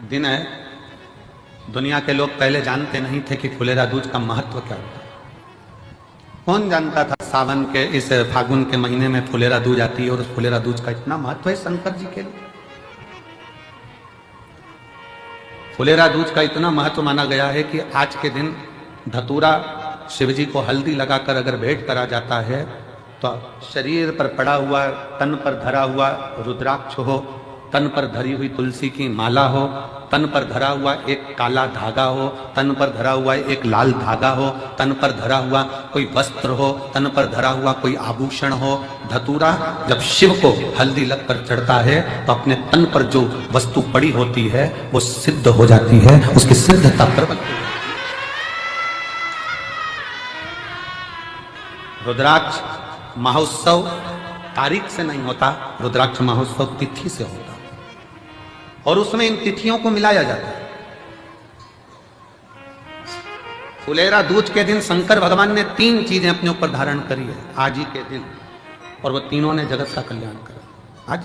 दिन है। दुनिया के लोग पहले जानते नहीं थे कि फुलेरा दूज का महत्व क्या होता है। कौन जानता था सावन के इस फागुन के महीने में फुलेरा दूज आती है और उस फुलेरा दूज का इतना महत्व है शंकर जी के लिए। फुलेरा दूज का इतना महत्व माना गया है कि आज के दिन धतूरा शिव जी को हल्दी लगाकर अगर भेंट करा जाता है तो शरीर पर पड़ा हुआ, तन पर धरा हुआ रुद्राक्ष हो, तन पर धरी हुई तुलसी की माला हो, तन पर धरा हुआ एक काला धागा हो, तन पर धरा हुआ एक लाल धागा हो, तन पर धरा हुआ कोई वस्त्र हो, तन पर धरा हुआ कोई आभूषण हो। धतूरा जब शिव को हल्दी लगकर चढ़ता है तो अपने तन पर जो वस्तु पड़ी होती है वो सिद्ध हो जाती है, उसकी सिद्धता प्रबल हो जाती है। रुद्राक्ष महोत्सव तारीख से नहीं होता, रुद्राक्ष महोत्सव तिथि से होता और उसमें इन तिथियों को मिलाया जाता है। फुलेरा दूज के दिन शंकर भगवान ने 3 चीजें अपने ऊपर धारण करी है आज ही के दिन, और वो तीनों ने जगत का कल्याण करा आज।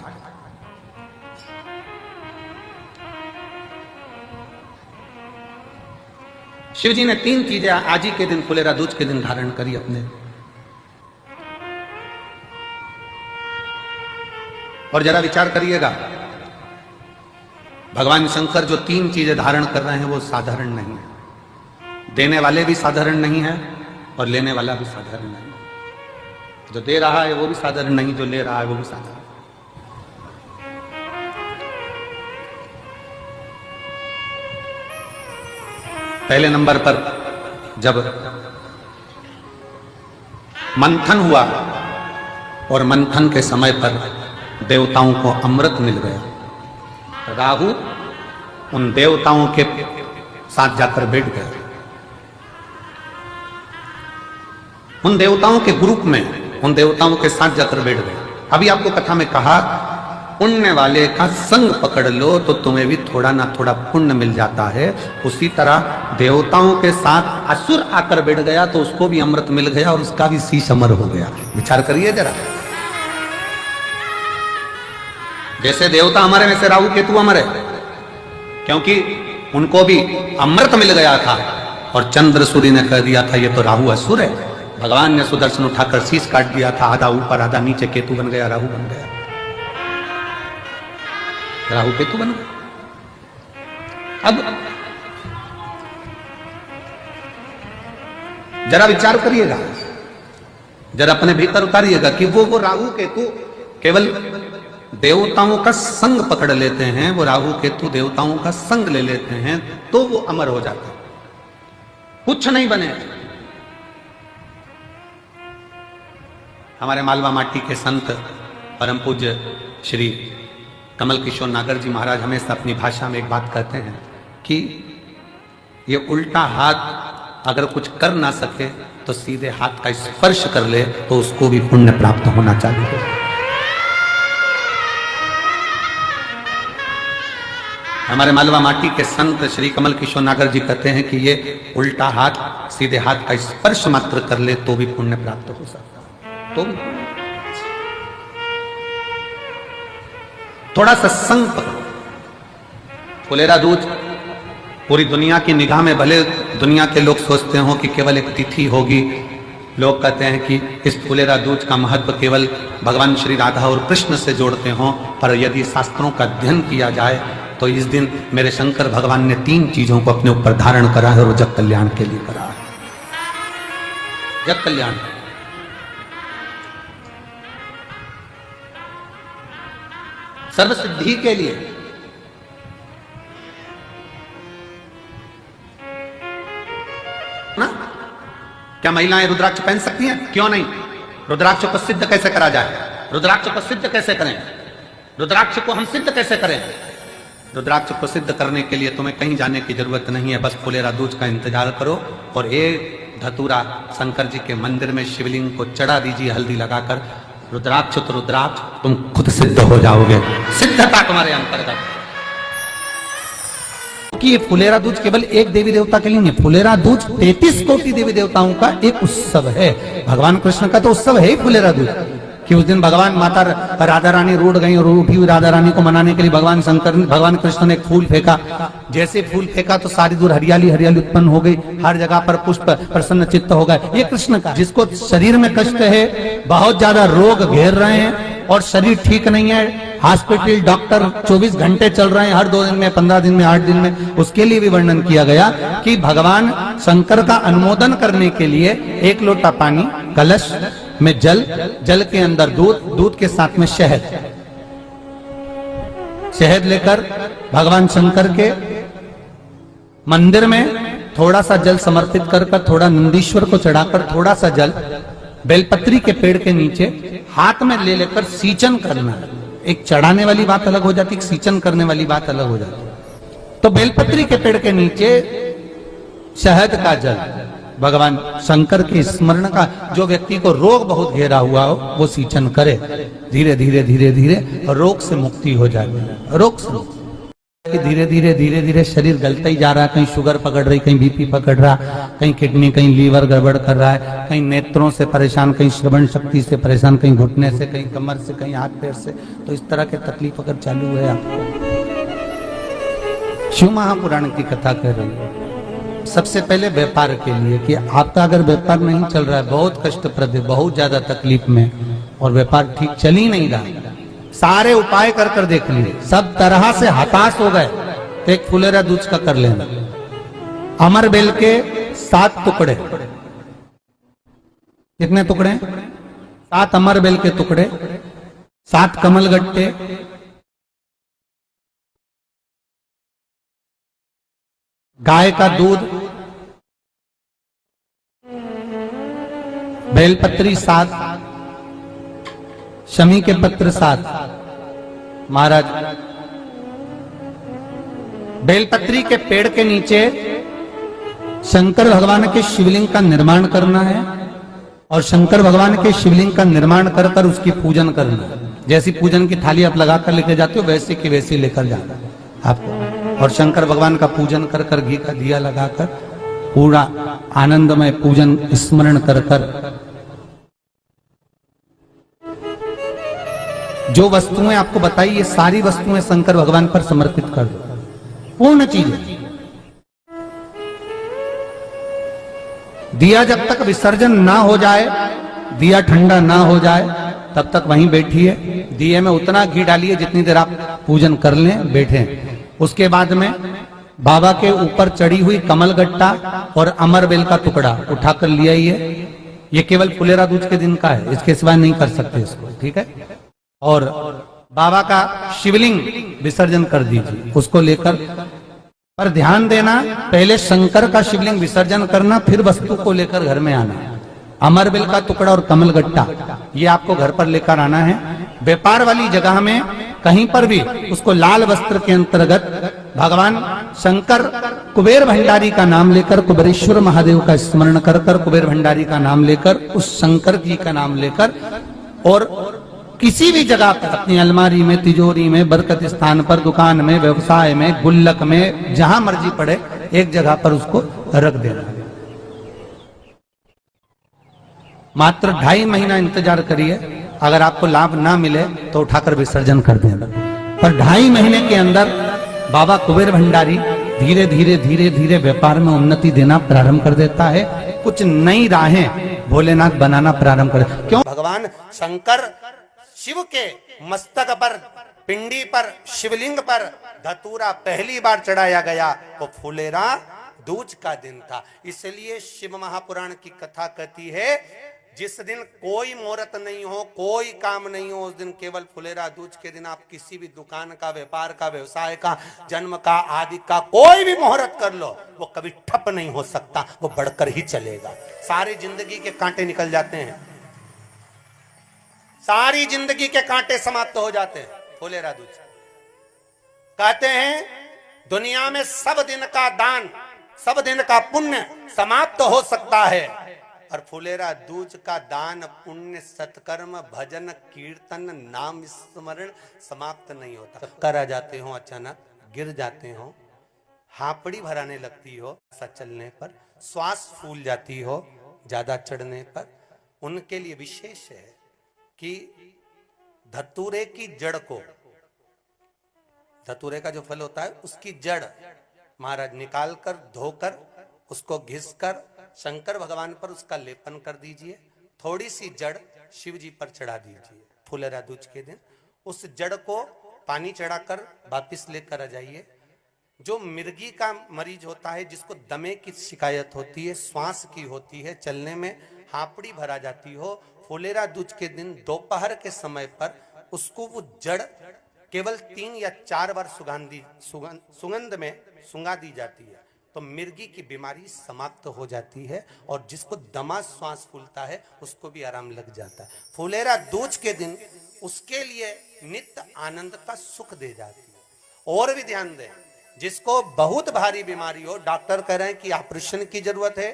शिव जी ने 3 चीजें आज ही के दिन फुलेरा दूज के दिन धारण करी अपने। और जरा विचार करिएगा, भगवान शंकर जो 3 चीजें धारण कर रहे हैं वो साधारण नहीं है। देने वाले भी साधारण नहीं है और लेने वाला भी साधारण नहीं है। जो दे रहा है वो भी साधारण नहीं, जो ले रहा है वो भी साधारण। पहले नंबर पर जब मंथन हुआ और मंथन के समय पर देवताओं को अमृत मिल गया, राहु उन देवताओं के साथ जाकर बैठ गया। उन देवताओं के ग्रुप में उन देवताओं के साथ जाकर बैठ गए। अभी आपको कथा में कहा पुण्य वाले का संग पकड़ लो तो तुम्हें भी थोड़ा ना थोड़ा पुण्य मिल जाता है। उसी तरह देवताओं के साथ असुर आकर बैठ गया तो उसको भी अमृत मिल गया और उसका भी शीश अमर हो गया। विचार करिए जरा, जैसे देवता अमर है वैसे राहु केतु अमर है, क्योंकि उनको भी अमृत मिल गया था और चंद्र सूर्य ने कह दिया था ये तो राहु असुर है। भगवान ने सुदर्शन उठाकर शीश काट दिया था, आधा ऊपर आधा नीचे, केतु बन गया, राहु बन गया, राहु केतु बन गया। अब जरा विचार करिएगा, जरा अपने भीतर उतारिएगा कि वो राहु केतु केवल देवताओं का संग पकड़ लेते हैं, वो राहु केतु देवताओं का संग ले लेते हैं तो वो अमर हो जाते हैं, कुछ नहीं बने। हमारे मालवा माटी के संत परम पूज्य श्री कमल किशोर नागर जी महाराज हमेशा अपनी भाषा में एक बात कहते हैं कि ये उल्टा हाथ अगर कुछ कर ना सके तो सीधे हाथ का स्पर्श कर ले तो उसको भी पुण्य प्राप्त होना चाहिए। हमारे मालवा माटी के संत श्री कमल किशोर नागर जी कहते हैं कि ये उल्टा हाथ सीधे हाथ का स्पर्श मात्र कर ले तो भी पुण्य प्राप्त हो सकता है। तो थोड़ा सत्संग पकड़ो। फुलेरा दूज पूरी दुनिया की निगाह में, भले दुनिया के लोग सोचते हो कि केवल एक तिथि होगी, लोग कहते हैं कि इस फुलेरा दूज का महत्व केवल भगवान श्री राधा और कृष्ण से जोड़ते हो, पर यदि शास्त्रों का अध्ययन किया जाए तो इस दिन मेरे शंकर भगवान ने 3 चीजों को अपने ऊपर धारण करा है और जग कल्याण के लिए करा है। जग कल्याण, सर्व सिद्धि के लिए। ना क्या महिलाएं रुद्राक्ष पहन सकती हैं? क्यों नहीं? रुद्राक्ष को सिद्ध कैसे करा जाए? रुद्राक्ष को सिद्ध कैसे करें? रुद्राक्ष को हम सिद्ध कैसे करें? रुद्राक्ष को सिद्ध करने के लिए तुम्हें कहीं जाने की जरूरत नहीं है, बस फुलेरा दूज का इंतजार करो और एक धतूरा शंकर जी के मंदिर में शिवलिंग को चढ़ा दीजिए हल्दी लगाकर। रुद्राक्ष तो रुद्राक्ष, तुम खुद सिद्ध हो जाओगे, सिद्धता तुम्हारे अंतर्गत। कि ये फुलेरा दूज केवल एक देवी देवता के लिए नहीं, फुलेरा दूज 33 कोटि देवी देवताओं का एक उत्सव है। भगवान कृष्ण का तो उत्सव है ही फुलेरा दूज। कि उस दिन भगवान माता राधा रानी रूठ गई और उठी हुई राधा रानी को मनाने के लिए भगवान कृष्ण ने एक फूल फेंका। जैसे फूल फेंका तो सारी दूर हरियाली हरियाली उत्पन्न हो गई, हर जगह पर पुष्प प्रसन्न चित्त हो गए। ये कृष्ण का, जिसको शरीर में कष्ट है, बहुत ज्यादा रोग घेर रहे हैं और शरीर ठीक नहीं है, हॉस्पिटल डॉक्टर 24 घंटे चल रहे हैं, हर 2 दिन में, 15 दिन में, 8 दिन में, उसके लिए भी वर्णन किया गया कि भगवान शंकर का अनुमोदन करने के लिए 1 लोटा पानी, कलश में जल, जल के अंदर दूध, दूध के साथ में शहद, शहद लेकर भगवान शंकर के मंदिर में थोड़ा सा जल समर्पित कर थोड़ा नंदीश्वर को चढ़ाकर थोड़ा सा जल बेलपत्री के पेड़ के नीचे हाथ में ले लेकर सींचन करना। एक चढ़ाने वाली बात अलग हो जाती, एक सींचन करने वाली बात अलग हो जाती। तो बेलपत्री के पेड़ के नीचे शहद का जल, भगवान शंकर के स्मरण का, जो व्यक्ति को रोग बहुत घेरा हुआ हो वो सींचन करे, धीरे धीरे धीरे धीरे रोग से मुक्ति हो जाती है। रोग से धीरे धीरे धीरे धीरे शरीर गलता ही जा रहा है, कहीं शुगर पकड़ रही, कहीं बीपी पकड़ रहा, कहीं किडनी, कहीं लीवर गड़बड़ कर रहा है, कहीं नेत्रों से परेशान, कहीं श्रवण शक्ति से परेशान, कहीं घुटने से, कहीं कमर से, कहीं हाथ पैर से। तो इस तरह के तकलीफ अगर चालू है आपको, शिव महापुराण की कथा कर रही है। सबसे पहले व्यापार के लिए कि आपका अगर व्यापार नहीं चल रहा है, बहुत कष्टप्रद है, बहुत ज्यादा तकलीफ में और व्यापार ठीक चल ही नहीं रहा, सारे उपाय कर कर देख लिए, सब तरह से हताश हो गए, तो एक फुलेरा दूध का कर लेना। अमर बेल के 7 टुकड़े, कितने टुकड़े? 7 अमर बेल के टुकड़े, 7 कमल गट्टे, गाय का दूध, बेलपत्री 7, शमी के पत्र 7। महाराज बेलपत्री के पेड़ के नीचे शंकर भगवान के शिवलिंग का निर्माण करना है और शंकर भगवान के शिवलिंग का निर्माण कर कर उसकी पूजन करना है। जैसी पूजन की थाली आप लगाकर लेके जाते हो वैसे की वैसी लेकर जाना आपको, और शंकर भगवान का पूजन कर कर, घी का दिया लगाकर पूरा आनंदमय पूजन स्मरण कर कर जो वस्तुएं आपको बताई, ये सारी वस्तुएं शंकर भगवान पर समर्पित कर दो, पूर्ण चीजें। दिया जब तक विसर्जन ना हो जाए, दिया ठंडा ना हो जाए, तब तक वहीं बैठिए। दिए में उतना घी डालिए जितनी देर आप पूजन कर लें, बैठे। उसके बाद में बाबा के ऊपर चढ़ी हुई कमल गट्टा और अमर बेल का टुकड़ा उठाकर ले आइए। ये केवल फुलेरा दूज के दिन का है, इसके सिवा नहीं कर सकते इसको, ठीक है। और बाबा का शिवलिंग विसर्जन कर दीजिए, उसको लेकर, पर ध्यान देना पहले शंकर का शिवलिंग विसर्जन करना, फिर वस्तु को लेकर घर में आना। अमरबेल का टुकड़ा और कमल गट्टा ये आपको घर पर लेकर आना है। व्यापार वाली जगह में कहीं पर भी उसको लाल वस्त्र के अंतर्गत भगवान शंकर कुबेर भंडारी का नाम लेकर, कुबेरेश्वर महादेव का स्मरण कर कर, कुबेर भंडारी का नाम लेकर, उस शंकर जी का नाम लेकर, और किसी भी जगह पर अपनी अलमारी में, तिजोरी में, बरकत स्थान पर, दुकान में, व्यवसाय में, गुल्लक में, जहां मर्जी पड़े एक जगह पर उसको रख देना। मात्र 2.5 महीना इंतजार करिए, अगर आपको लाभ ना मिले तो उठाकर विसर्जन कर देना। पर 2.5 महीने के अंदर बाबा कुबेर भंडारी धीरे धीरे धीरे धीरे व्यापार में उन्नति देना प्रारंभ कर देता है। कुछ नई राहें भोलेनाथ बनाना प्रारंभ कर। क्यों? भगवान शंकर शिव के मस्तक पर, पिंडी पर, शिवलिंग पर धतूरा पहली बार चढ़ाया गया वो फुलेरा दूज का दिन था। इसलिए शिव महापुराण की कथा कहती है जिस दिन कोई मुहूर्त नहीं हो, कोई काम नहीं हो, उस दिन केवल फुलेरा दूज के दिन आप किसी भी दुकान का, व्यापार का, व्यवसाय का, जन्म का, आदि का कोई भी मुहूर्त कर लो, वो कभी ठप नहीं हो सकता, वो बढ़कर ही चलेगा। सारी जिंदगी के कांटे निकल जाते हैं, सारी जिंदगी के कांटे समाप्त हो जाते हैं। फुलेरा दूज कहते हैं दुनिया में सब दिन का दान, सब दिन का पुण्य समाप्त हो सकता है, और फुलेरा दूज का दान, पुण्य, सत्कर्म, भजन, कीर्तन, नाम स्मरण समाप्त नहीं होता। चक्कर आ जाते हो, अचानक गिर जाते हो, हापड़ी भराने लगती हो, ऐसा चलने पर, श्वास फूल जाती हो ज्यादा चढ़ने पर, उनके लिए विशेष है कि धतूरे की जड़ को, धतूरे का जो फल होता है उसकी जड़ महाराज निकाल कर धोकर उसको घिसकर शंकर भगवान पर उसका लेपन कर दीजिए। थोड़ी सी जड़ शिव जी पर चढ़ा दीजिए फुलेरा दूज के दिन। उस जड़ को पानी चढ़ाकर वापिस लेकर आ जाइए। जो मिर्गी का मरीज होता है, जिसको दमे की शिकायत होती है, श्वास की होती है, चलने में हापड़ी भरा जाती हो, फुलेरा दूज के दिन दोपहर के समय पर उसको वो जड़ केवल 3 या 4 बार सुगंध में सुंगा दी जाती है तो मिर्गी की बीमारी समाप्त हो जाती है। और जिसको दमा श्वास फूलता है उसको भी आराम लग जाता है। फुलेरा दूज के दिन उसके लिए नित्य आनंद का सुख दे जाती है। और भी ध्यान दें, जिसको बहुत भारी बीमारी हो, डॉक्टर कह रहे हैं कि ऑपरेशन की जरूरत है,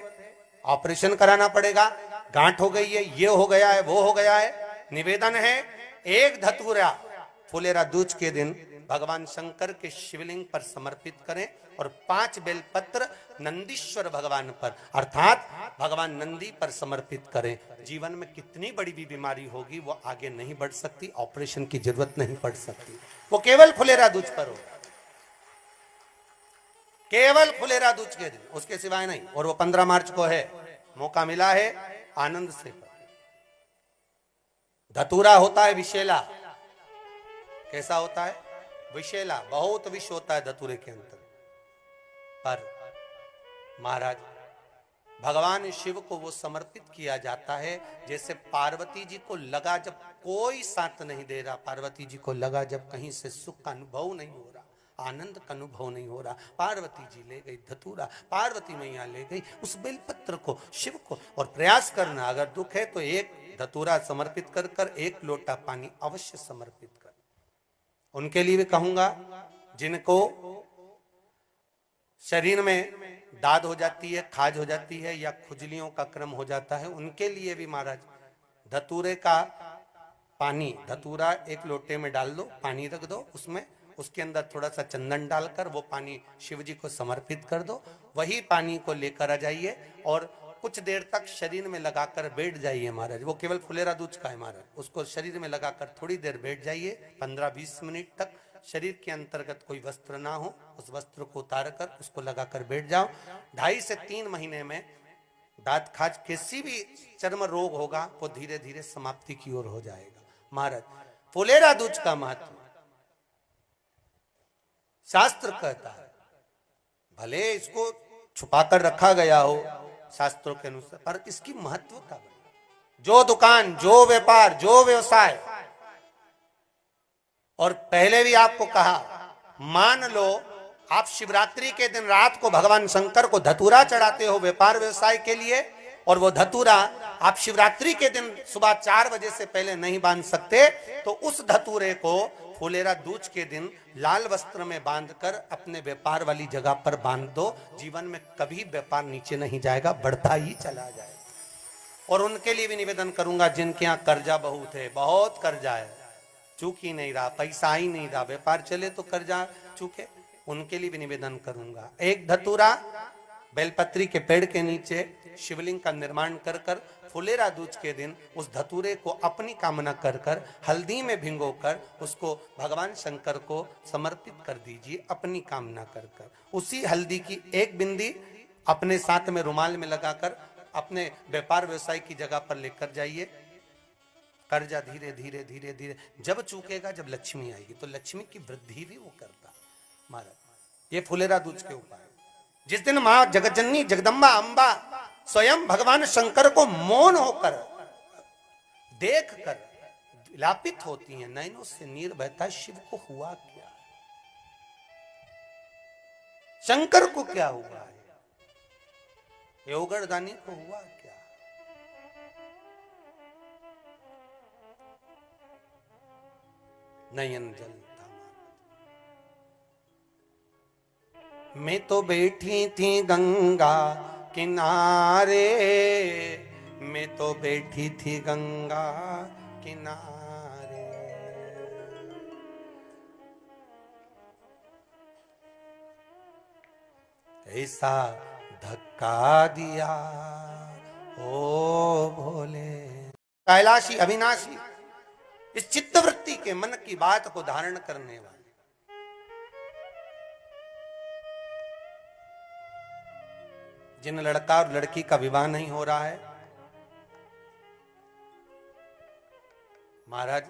ऑपरेशन कराना पड़ेगा, गांठ हो गई है, ये हो गया है, वो हो गया है, निवेदन है एक धतूरा फुलेरा दूज के दिन भगवान शंकर के शिवलिंग पर समर्पित करें और 5 बेलपत्र नंदीश्वर भगवान पर अर्थात भगवान नंदी पर समर्पित करें। जीवन में कितनी बड़ी भी बीमारी होगी वो आगे नहीं बढ़ सकती, ऑपरेशन की जरूरत नहीं पड़ सकती, वो केवल फुलेरा दूज पर हो, केवल फुलेरा दूज के दिन, उसके सिवाय नहीं। और वो 15 मार्च को है, मौका मिला है, आनंद से कर। धतूरा होता है विषैला। कैसा होता है? विषैला, बहुत विष होता है धतूरे के अंदर। पर महाराज भगवान शिव को वो समर्पित किया जाता है जैसे पार्वती जी को लगा, जब कोई साथ नहीं दे रहा, पार्वती जी को लगा जब कहीं से सुख का अनुभव नहीं हो रहा, आनंद का अनुभव नहीं हो रहा, पार्वती जी ले गई धतूरा, पार्वती मैया ले गई उस बेलपत्र को शिव को। और प्रयास करना, अगर दुख है तो एक धतूरा समर्पित कर कर 1 लोटा पानी अवश्य समर्पित कर। उनके लिए भी कहूंगा जिनको शरीर में दाद हो जाती है, खाज हो जाती है या खुजलियों का क्रम हो जाता है, उनके लिए भी महाराज धतूरे का पानी, धतूरा 1 लोटे में डाल दो, पानी रख दो उसमें, उसके अंदर थोड़ा सा चंदन डालकर वो पानी शिव जी को समर्पित कर दो। वही पानी को लेकर आ जाइए और कुछ देर तक शरीर में लगाकर बैठ जाइए महाराज। वो केवल फुलेरा दूज का है महाराज, उसको शरीर में लगाकर थोड़ी देर बैठ जाइए, 15-20 मिनट तक। शरीर के अंतर्गत कोई वस्त्र ना हो, उस वस्त्र को उतार कर उसको लगाकर बैठ जाओ। 2.5 से 3 महीने में दांत खाज किसी भी चर्म रोग होगा वो धीरे धीरे समाप्ति की ओर हो जाएगा। महाराज फुलेरा दूज का महत्व शास्त्र कहता है, भले इसको छुपाकर रखा गया हो शास्त्रों के अनुसार, पर इसकी महत्व का जो दुकान, जो व्यापार, जो व्यवसाय, और पहले भी आपको कहा, मान लो आप शिवरात्रि के दिन रात को भगवान शंकर को धतूरा चढ़ाते हो व्यापार व्यवसाय के लिए, और वो धतूरा आप शिवरात्रि के दिन सुबह 4 बजे से पहले नहीं बांध सकते, तो उस धतूरे को फुलेरा दूज के दिन लाल वस्त्र में बांधकर अपने व्यापार वाली जगह पर बांध दो। जीवन में कभी व्यापार नीचे नहीं जाएगा, बढ़ता ही चला जाएगा। और उनके लिए भी निवेदन करूंगा जिनके यहाँ कर्जा बहुत है, बहुत कर्जा है, चूक ही नहीं रहा, पैसा ही नहीं रहा, व्यापार चले तो कर्जा चूके, उनके लिए भी निवेदन करूंगा। एक धतूरा बेलपत्री के पेड़ के नीचे शिवलिंग का निर्माण कर कर फुलेरा दूज के दिन उस धतूरे को अपनी कामना कर कर हल्दी में भिंगोकर उसको भगवान शंकर को समर्पित कर दीजिए अपनी कामना कर कर। उसी हल्दी की 1 बिंदी अपने साथ में रुमाल में लगाकर अपने व्यापार व्यवसाय की जगह पर लेकर जाइए। कर्जा धीरे धीरे धीरे धीरे जब चूकेगा, जब लक्ष्मी आएगी तो लक्ष्मी की वृद्धि भी वो करता। महाराज ये फुलेरा दूज के उपाय, जिस दिन मां जगतजननी जगदम्बा अंबा स्वयं भगवान शंकर को मौन होकर देख कर विलापित होती हैं, नैनों से नीर बहता, शिव को हुआ क्या, शंकर को क्या हुआ है, योगरदानी को हुआ क्या। नयन जलता, मैं तो बैठी थी गंगा किनारे, मैं तो बैठी थी गंगा किनारे, ऐसा धक्का दिया ओ भोले। कैलाशी अविनाशी इस चित्तवृत्ति के मन की बात को धारण करने वाले। जिन लड़का और लड़की का विवाह नहीं हो रहा है, महाराज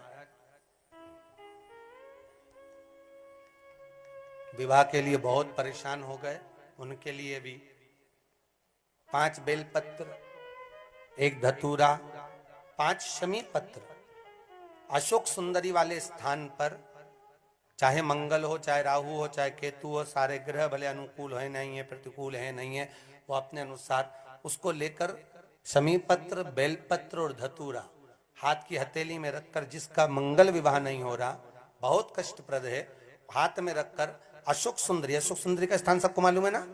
विवाह के लिए बहुत परेशान हो गए, उनके लिए भी 5 बेलपत्र, 1 धतूरा, 5 शमी पत्र अशोक सुंदरी वाले स्थान पर, चाहे मंगल हो, चाहे राहु हो, चाहे केतु हो, सारे ग्रह भले अनुकूल है नहीं है, प्रतिकूल है नहीं है, वो अपने अनुसार उसको लेकर शमी पत्र, बेलपत्र और धतूरा हाथ की हथेली में रखकर, जिसका मंगल विवाह नहीं हो रहा, बहुत कष्टप्रद है, हाथ में रखकर अशोक सुंदरी का स्थान सबको मालूम है ना,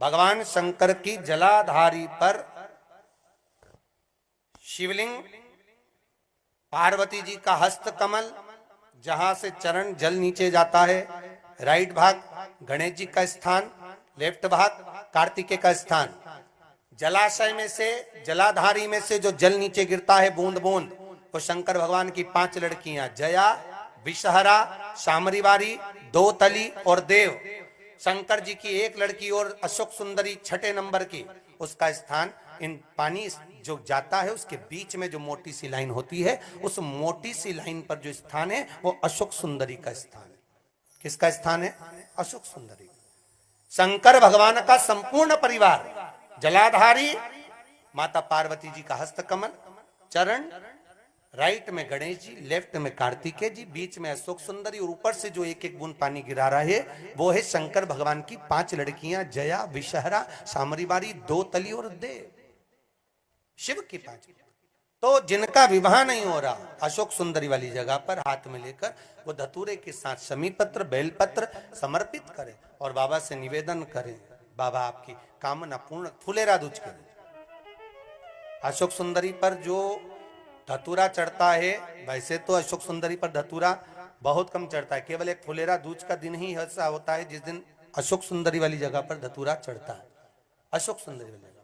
भगवान शंकर की जलाधारी पर शिवलिंग, पार्वती जी का हस्त कमल, जहां से चरण जल नीचे जाता है, राइट भाग गणेश जी का स्थान, लेफ्ट भाग कार्तिकेय का स्थान। जलाशय में से, जलाधारी में से जो जल नीचे गिरता है बूंद बूंद, वो शंकर भगवान की 5 लड़कियां, जया, विषहरा, शामरीवारी, दोतली और देव। शंकर जी की 1 लड़की और अशोक सुंदरी 6ठे नंबर की, उसका स्थान, इन पानी जो जाता है उसके बीच में जो मोटी सी लाइन होती है, उस मोटी सी लाइन पर जो स्थान है वो अशोक सुंदरी का स्थान है। किसका स्थान है? अशोक सुंदरी। शंकर भगवान का संपूर्ण परिवार, जलाधारी माता पार्वती जी का हस्तकमल, चरण, राइट में गणेश जी, लेफ्ट में कार्तिकेय जी, बीच में अशोक सुंदरी, और ऊपर से जो 1-1 बूंद पानी गिरा रहा है वो है शंकर भगवान की 5 लड़कियां, जया, विषहरा, शामरीवारी, दोतली और देव, शिव की 5। तो जिनका विवाह नहीं हो रहा, अशोक सुंदरी वाली जगह पर हाथ में लेकर वो धतूरे के साथ शमी पत्र, बेलपत्र समर्पित करें और बाबा से निवेदन करें, बाबा आपकी कामना पूर्ण, फुलेरा दूज करें। अशोक सुंदरी पर जो धतूरा चढ़ता है, वैसे तो अशोक सुंदरी पर धतूरा बहुत कम चढ़ता है, केवल एक फुलेरा दूज का दिन ही ऐसा होता है जिस दिन अशोक सुंदरी वाली जगह पर धतूरा चढ़ता है। अशोक सुंदरी वाली